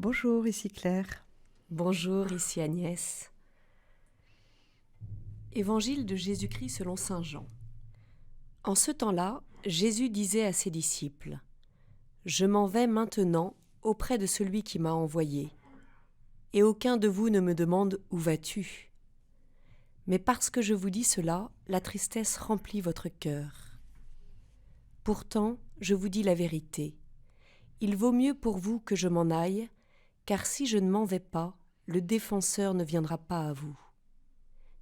Bonjour, ici Claire. Bonjour, ici Agnès. Évangile de Jésus-Christ selon saint Jean. En ce temps-là, Jésus disait à ses disciples : « Je m'en vais maintenant auprès de celui qui m'a envoyé, et aucun de vous ne me demande où vas-tu ? Mais parce que je vous dis cela, la tristesse remplit votre cœur. Pourtant, je vous dis la vérité. Il vaut mieux pour vous que je m'en aille, car si je ne m'en vais pas, le défenseur ne viendra pas à vous.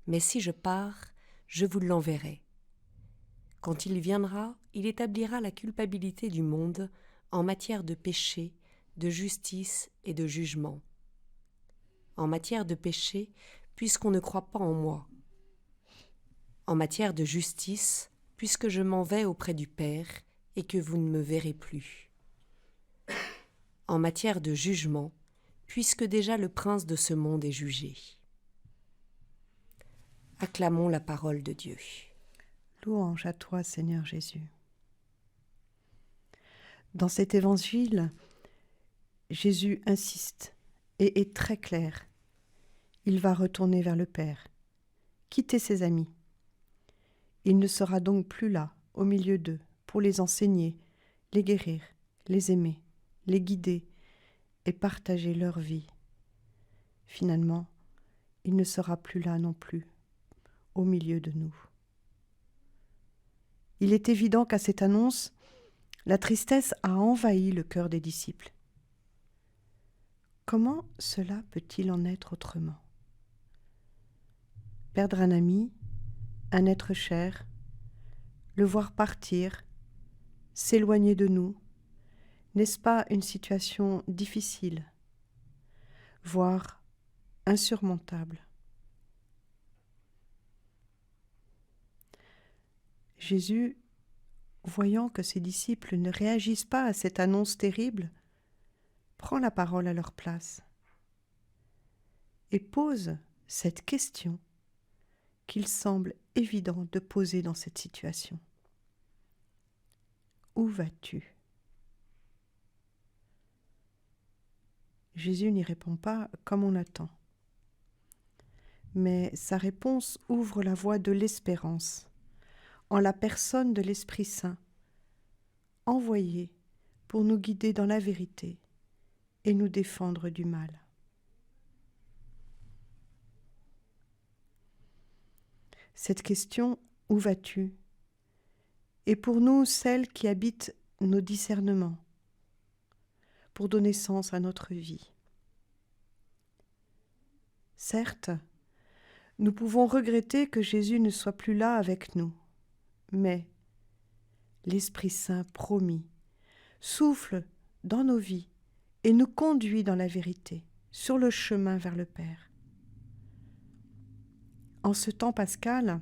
Mais si je pars, je vous l'enverrai. Quand il viendra, il établira la culpabilité du monde en matière de péché, de justice et de jugement. En matière de péché, puisqu'on ne croit pas en moi. En matière de justice, puisque je m'en vais auprès du Père et que vous ne me verrez plus. En matière de jugement, puisque déjà le prince de ce monde est jugé. Acclamons la parole de Dieu. Louange à toi, Seigneur Jésus. Dans cet évangile, Jésus insiste et est très clair. Il va retourner vers le Père, quitter ses amis. Il ne sera donc plus là, au milieu d'eux, pour les enseigner, les guérir, les aimer, les guider et partager leur vie. Finalement, il ne sera plus là non plus, au milieu de nous. Il est évident qu'à cette annonce, la tristesse a envahi le cœur des disciples. Comment cela peut-il en être autrement ? Perdre un ami, un être cher, le voir partir, s'éloigner de nous, n'est-ce pas une situation difficile, voire insurmontable ? Jésus, voyant que ses disciples ne réagissent pas à cette annonce terrible, prend la parole à leur place et pose cette question qu'il semble évident de poser dans cette situation. Où vas-tu ? Jésus n'y répond pas comme on l'attend, mais sa réponse ouvre la voie de l'espérance en la personne de l'Esprit Saint, envoyé pour nous guider dans la vérité et nous défendre du mal. Cette question « Où vas-tu ?» est pour nous celle qui habite nos discernements, pour donner sens à notre vie. Certes, nous pouvons regretter que Jésus ne soit plus là avec nous, mais l'Esprit Saint promis souffle dans nos vies et nous conduit dans la vérité, sur le chemin vers le Père. En ce temps pascal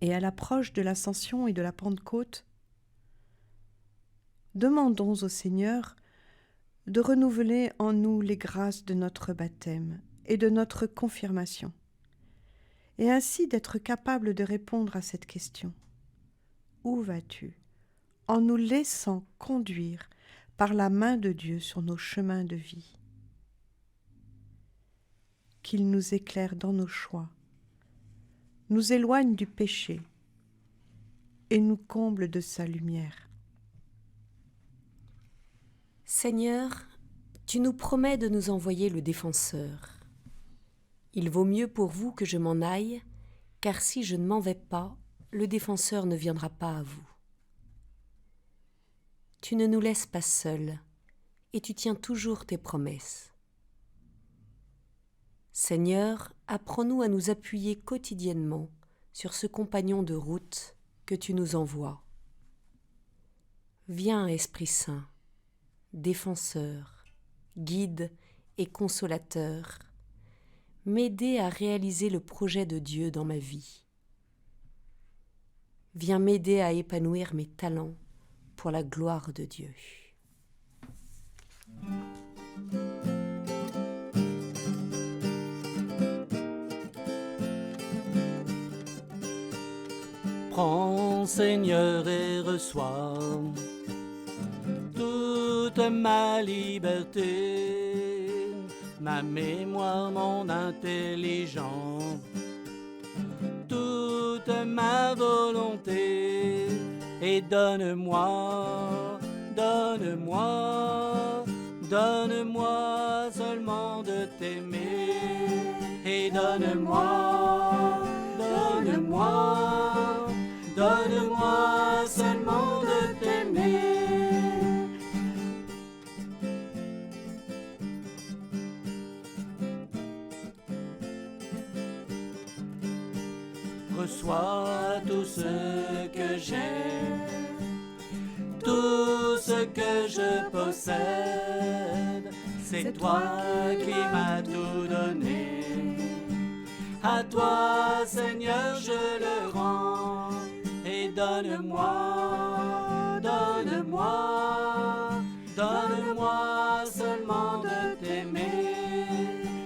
et à l'approche de l'Ascension et de la Pentecôte, demandons au Seigneur de renouveler en nous les grâces de notre baptême et de notre confirmation, et ainsi d'être capables de répondre à cette question. Où vas-tu ? En nous laissant conduire par la main de Dieu sur nos chemins de vie. Qu'il nous éclaire dans nos choix, nous éloigne du péché et nous comble de sa lumière. Seigneur, tu nous promets de nous envoyer le défenseur. Il vaut mieux pour vous que je m'en aille, car si je ne m'en vais pas, le défenseur ne viendra pas à vous. Tu ne nous laisses pas seuls, et tu tiens toujours tes promesses. Seigneur, apprends-nous à nous appuyer quotidiennement sur ce compagnon de route que tu nous envoies. Viens, Esprit Saint, défenseur, guide et consolateur, m'aider à réaliser le projet de Dieu dans ma vie. Viens m'aider à épanouir mes talents pour la gloire de Dieu. Prends, Seigneur, et reçois toute toute ma liberté, ma mémoire, mon intelligence, toute ma volonté, et donne-moi, donne-moi, donne-moi seulement de t'aimer, et donne-moi, donne-moi, donne-moi seulement de t'aimer. Reçois tout ce que j'ai, tout ce que je possède, c'est toi qui m'as tout donné. À toi, Seigneur, je le rends, et donne-moi, donne-moi, donne-moi seulement de t'aimer,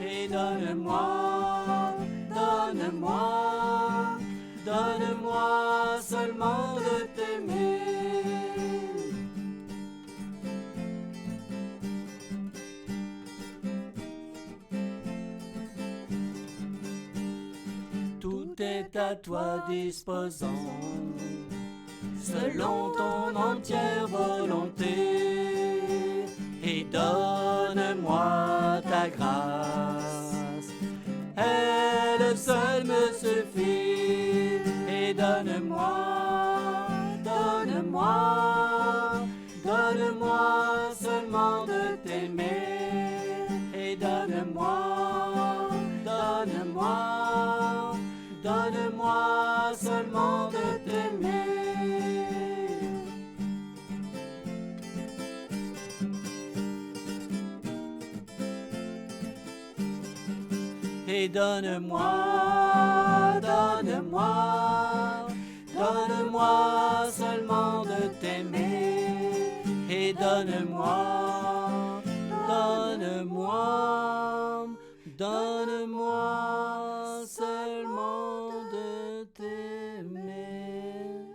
et donne-moi, donne-moi, donne-moi seulement de t'aimer. Tout est à toi disposant, selon ton entière volonté, et donne-moi ta grâce, elle seule me suffit, et donne-moi, donne-moi, donne-moi seulement de t'aimer, et donne-moi, donne-moi, donne-moi seulement de t'aimer. Et donne-moi, donne-moi, donne-moi seulement de t'aimer. Et donne-moi, donne-moi, donne-moi seulement de t'aimer.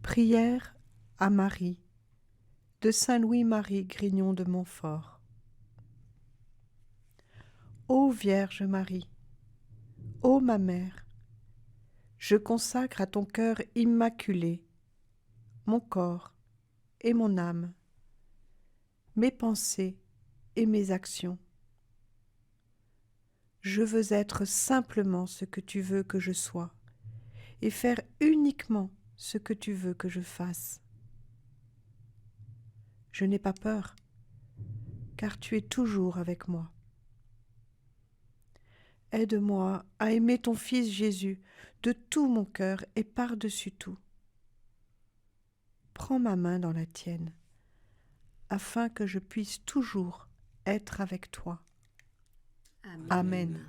Prière à Marie de Saint Louis-Marie Grignon de Montfort. Ô Vierge Marie, ô ma mère, je consacre à ton cœur immaculé mon corps et mon âme, mes pensées et mes actions. Je veux être simplement ce que tu veux que je sois et faire uniquement ce que tu veux que je fasse. Je n'ai pas peur, car tu es toujours avec moi. Aide-moi à aimer ton Fils Jésus de tout mon cœur et par-dessus tout. Prends ma main dans la tienne, afin que je puisse toujours être avec toi. Amen.